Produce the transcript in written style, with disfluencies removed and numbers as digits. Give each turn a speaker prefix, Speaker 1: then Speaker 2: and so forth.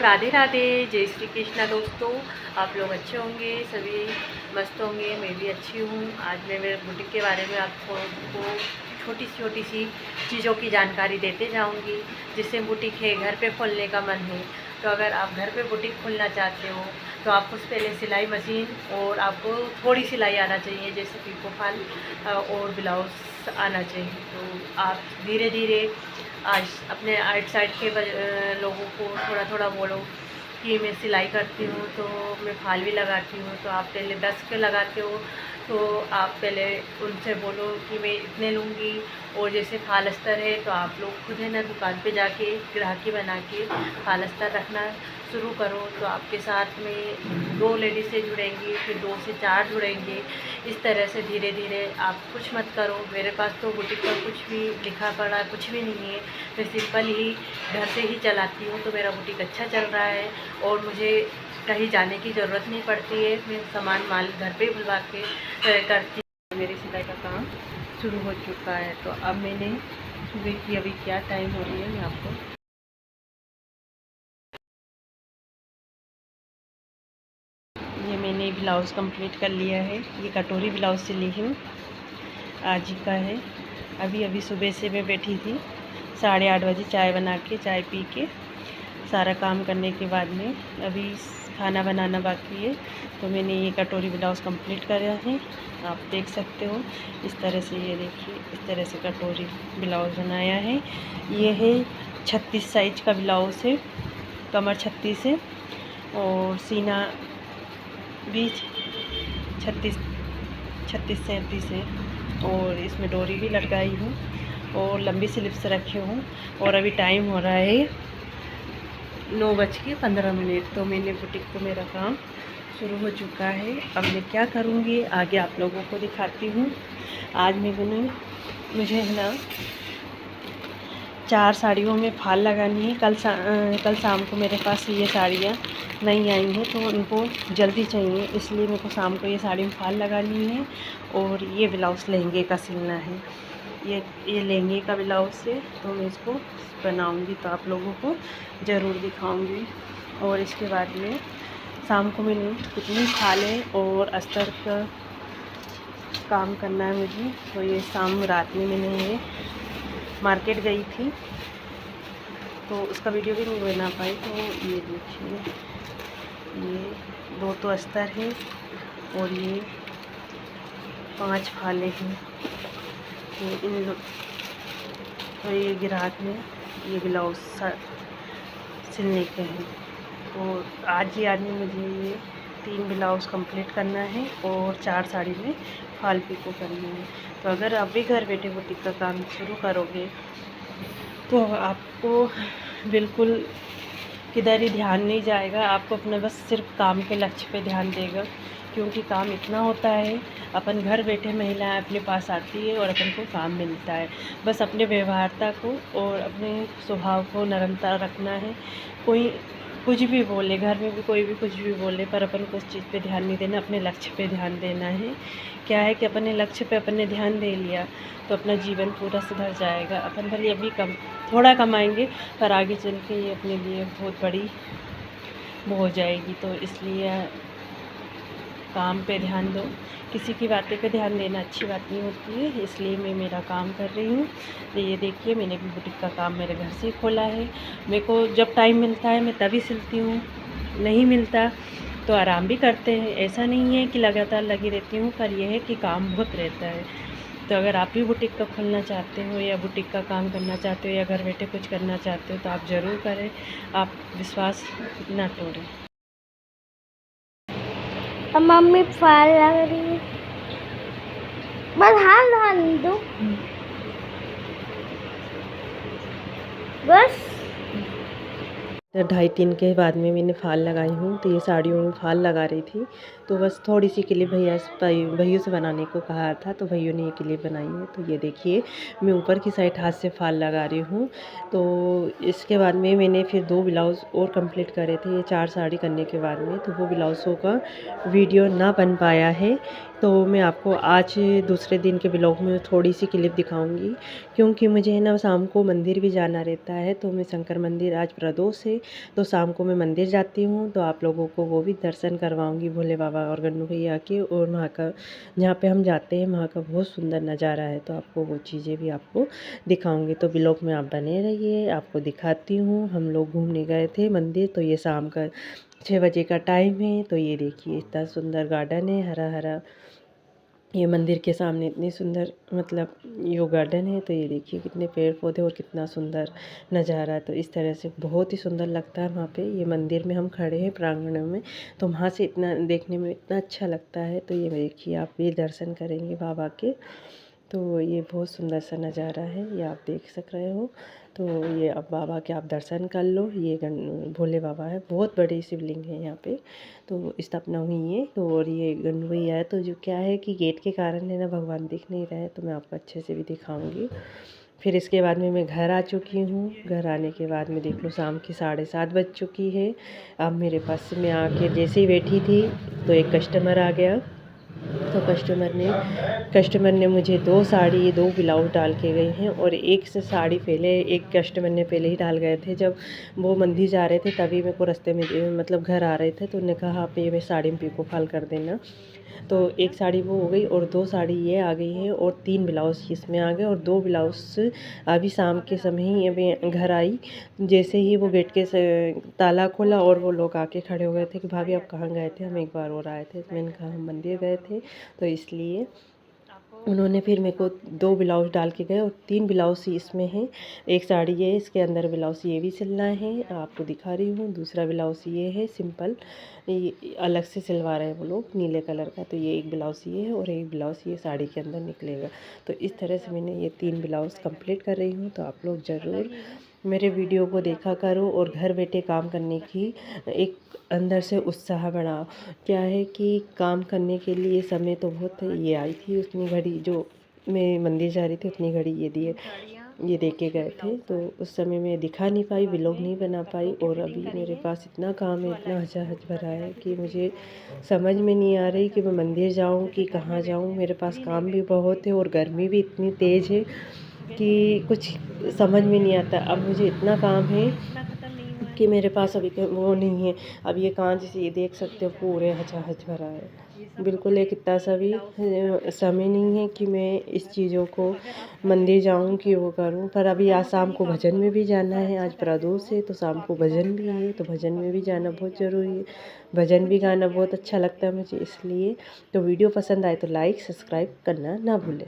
Speaker 1: राधे राधे, जय श्री कृष्णा दोस्तों। आप लोग अच्छे होंगे, सभी मस्त होंगे, मैं भी अच्छी हूँ। आज मैं मेरे बुटीक के बारे में आपको छोटी सी चीज़ों की जानकारी देते जाऊँगी, जिससे बुटीक है घर पे खोलने का मन है। तो अगर आप घर पे बुटीक खोलना चाहते हो तो आपको पहले सिलाई मशीन और आपको थोड़ी सिलाई आना चाहिए, जैसे पिको फॉल और ब्लाउज आना चाहिए। तो आप धीरे धीरे आज अपने आइट साइड के लोगों को थोड़ा थोड़ा बोलो कि मैं सिलाई करती हूँ, तो मैं फाल भी लगाती हूँ। तो आप पहले 10 के लगाते हो तो आप पहले उनसे बोलो कि मैं इतने लूँगी। और जैसे फाल अस्तर है तो आप लोग खुद है ना दुकान पे जाके ग्राहकी बना के फाल अस्तर रखना शुरू करो। तो आपके साथ में 2 लेडीज़ें जुड़ेंगी, फिर 2 से 4 जुड़ेंगे। इस तरह से धीरे धीरे आप कुछ मत करो। मेरे पास तो बुटीक पर कुछ भी लिखा पड़ा कुछ भी नहीं है, मैं सिंपल ही घर से ही चलाती हूँ। तो मेरा बुटीक अच्छा चल रहा है और मुझे कहीं जाने की ज़रूरत नहीं पड़ती है। मैं सामान माल घर पे बुलवा के करती हूँ। मेरी सिलाई का काम शुरू हो चुका है। तो अब मैंने सुबह की अभी क्या टाइम हो रही है मैं आपको ये मैंने ब्लाउज़ कंप्लीट कर लिया है। ये कटोरी ब्लाउज़ सिली हूँ, आज ही का है। अभी अभी सुबह से मैं बैठी थी 8:30 बजे, चाय बना के चाय पी के सारा काम करने के बाद में अभी खाना बनाना बाकी है। तो मैंने ये कटोरी ब्लाउज़ कंप्लीट करा है, आप देख सकते हो। इस तरह से ये देखिए, इस तरह से कटोरी ब्लाउज़ बनाया है। ये है 36 साइज का ब्लाउज़ है, कमर 36 है और सीना भी 36 37 है। और इसमें डोरी भी लटकाई हूँ और लंबी स्लिप्स रखी हूँ। और अभी टाइम हो रहा है 9:15। तो मैंने बुटीक को मेरा काम शुरू हो चुका है। अब मैं क्या करूँगी आगे आप लोगों को दिखाती हूँ। आज मुझे है ना 4 साड़ियों में फाल लगानी है। कल शाम को मेरे पास ये साड़ियाँ नहीं आई हैं, तो उनको जल्दी चाहिए, इसलिए मेरे को शाम को ये साड़ी में फाल लगानी है। और ये ब्लाउज़ लहंगे का सिलना है। ये लहंगे का ब्लाउज़ है, तो मैं इसको बनाऊंगी तो आप लोगों को ज़रूर दिखाऊंगी। और इसके बाद में शाम को मैंने कितनी फालें और अस्तर का काम करना है मुझे। तो ये शाम रात में मैंने ये मार्केट गई थी तो उसका वीडियो भी नहीं बना पाई। तो ये देखिए, ये 2 तो अस्तर है और ये 5 फाले हैं। तो ये ग्राहक ने ये ब्लाउज सिलने के हैं। तो आज में मुझे ये 3 ब्लाउज़ कंप्लीट करना है और 4 साड़ी में फाल पिको करना है। तो अगर आप भी घर बैठे बुटीक का काम शुरू करोगे तो आपको बिल्कुल किधर ही ध्यान नहीं जाएगा। आपको अपना बस सिर्फ काम के लक्ष्य पे ध्यान देगा, क्योंकि काम इतना होता है। अपन घर बैठे महिलाएं अपने पास आती है और अपन को काम मिलता है। बस अपने व्यवहारता को और अपने स्वभाव को नरमता रखना है। कोई कुछ भी बोले, घर में भी कोई भी कुछ भी बोले, पर अपन को उस चीज़ पे ध्यान नहीं देना, अपने लक्ष्य पे ध्यान देना है। क्या है कि अपने लक्ष्य पे अपन ने ध्यान दे लिया तो अपना जीवन पूरा सुधर जाएगा। अपन भले अभी थोड़ा कमाएंगे, पर आगे चल के ये अपने लिए बहुत बड़ी वो हो जाएगी। तो इसलिए काम पे ध्यान दो, किसी की बातें पे ध्यान देना अच्छी बात नहीं होती है। इसलिए मैं मेरा काम कर रही हूँ। तो ये देखिए, मैंने भी बुटीक का काम मेरे घर से खोला है। मेरे को जब टाइम मिलता है मैं तभी सिलती हूँ, नहीं मिलता तो आराम भी करते हैं। ऐसा नहीं है कि लगातार लगी रहती हूँ, पर यह है कि काम बहुत रहता है। तो अगर आप भी बुटीक का खोलना चाहते हो या बुटीक का काम करना चाहते हो या घर बैठे कुछ करना चाहते हो तो आप ज़रूर करें, आप विश्वास ना तोड़ें।
Speaker 2: अब मम्मी फाल लग रही है, बस हाथ डाल दो बस।
Speaker 1: 2:30-3 के बाद में मैंने फाल लगाई हूँ। तो ये साड़ियों में फाल लगा रही थी, तो बस थोड़ी सी क्लिप भैया से बनाने को कहा था, तो भैया ने ये क्लिप बनाई है। तो ये देखिए, मैं ऊपर की साइड हाथ से फाल लगा रही हूँ। तो इसके बाद में मैंने फिर 2 ब्लाउज़ और कंप्लीट करे थे ये 4 साड़ी करने के बाद में। तो वो ब्लाउज़ों का वीडियो ना बन पाया है, तो मैं आपको आज दूसरे दिन के ब्लॉग में थोड़ी सी क्लिप दिखाऊंगी, क्योंकि मुझे है ना शाम को मंदिर भी जाना रहता है। तो मैं शंकर मंदिर आज प्रदोष है, तो शाम को मैं मंदिर जाती हूँ, तो आप लोगों को वो भी दर्शन करवाऊँगी भोले बाबा और गन्नू भैया के। और वहाँ का जहाँ पे हम जाते हैं वहाँ का बहुत सुंदर नज़ारा है, तो आपको वो चीज़ें भी आपको दिखाऊँगी। तो ब्लॉग में आप बने रहिए, आपको दिखाती हूँ। हम लोग घूमने गए थे मंदिर, तो ये शाम का 6 बजे का टाइम है। तो ये देखिए इतना सुंदर गार्डन है, हरा हरा। ये मंदिर के सामने इतनी सुंदर मतलब यो गार्डन है। तो ये देखिए कितने पेड़ पौधे और कितना सुंदर नज़ारा है। तो इस तरह से बहुत ही सुंदर लगता है वहाँ पे। ये मंदिर में हम खड़े हैं प्रांगण में, तो वहाँ से इतना देखने में इतना अच्छा लगता है। तो ये देखिए आप भी दर्शन करेंगे बाबा के, तो ये बहुत सुंदर सा नज़ारा है, ये आप देख सक रहे हो। तो ये अब बाबा के आप दर्शन कर लो। ये भोले बाबा है, बहुत बड़ी शिवलिंग है यहाँ पे, तो स्थापना हुई है। तो और ये गन्नू भैया है, तो जो क्या है कि गेट के कारण है ना भगवान दिख नहीं रहे, तो मैं आपको अच्छे से भी दिखाऊंगी। फिर इसके बाद में मैं घर आ चुकी हूँ। घर आने के बाद में देख लो शाम की 7:30 बज चुकी है। अब मेरे पास में आके जैसे ही बैठी थी तो एक कस्टमर आ गया। तो कस्टमर ने मुझे 2 साड़ी 2 ब्लाउज डाल के गए हैं, और एक से साड़ी पहले एक कस्टमर ने पहले ही डाल गए थे। जब वो मंदिर जा रहे थे तभी मेरे को रास्ते में मतलब घर आ रहे थे, तो उन्होंने कहा आप ये साड़ी में पिको फॉल कर देना। तो एक साड़ी वो हो गई, और 2 साड़ी ये आ गई हैं, और 3 ब्लाउज़ इसमें आ गए, और 2 ब्लाउज़ अभी शाम के समय ही अभी घर आई। जैसे ही वो गेट के से ताला खोला और वो लोग आके खड़े हो गए थे कि भाभी आप कहाँ गए थे, हम एक बार और आए थे। तो मैंने कहा हम मंदिर गए थे, तो इसलिए उन्होंने फिर मेरे को 2 ब्लाउज़ डाल के गए, और 3 ब्लाउज़ ही इसमें हैं। एक साड़ी है, इसके अंदर ब्लाउज़ ये भी सिलना है, आपको दिखा रही हूँ। दूसरा ब्लाउज़ ये है सिंपल, ये अलग से सिलवा रहे हैं वो लोग नीले कलर का। तो ये एक ब्लाउज़ ये है, और एक ब्लाउज़ ये साड़ी के अंदर निकलेगा। तो इस तरह से मैंने ये 3 ब्लाउज़ कंप्लीट कर रही हूँ। तो आप लोग ज़रूर मेरे वीडियो को देखा करो, और घर बैठे काम करने की एक अंदर से उत्साह बढ़ाओ। क्या है कि काम करने के लिए समय तो बहुत है। ये आई थी उतनी घड़ी, जो मैं मंदिर जा रही थी उतनी घड़ी ये दे के गए थे, तो उस समय मैं दिखा नहीं पाई, व्लॉग नहीं बना पाई। और अभी मेरे पास इतना काम है, इतना हजाहज भरा है कि मुझे समझ में नहीं आ रही कि मैं मंदिर जाऊं कि कहाँ जाऊं। मेरे पास काम भी बहुत है, और गर्मी भी इतनी तेज़ है कि कुछ समझ में नहीं आता। अब मुझे इतना काम है कि मेरे पास अभी वो नहीं है। अब ये कांच से ये देख सकते हो पूरे हचाहच भरा है, बिल्कुल एक इतना सा भी समय नहीं है कि मैं इस चीज़ों को मंदिर जाऊं कि वो करूं। पर अभी आज शाम को भजन में भी जाना है, आज प्रदोष है, तो शाम को भजन भी है, तो भजन में भी जाना बहुत ज़रूरी है। भजन भी गाना बहुत अच्छा लगता है मुझे, इसलिए। तो वीडियो पसंद आए तो लाइक सब्सक्राइब करना ना भूलें।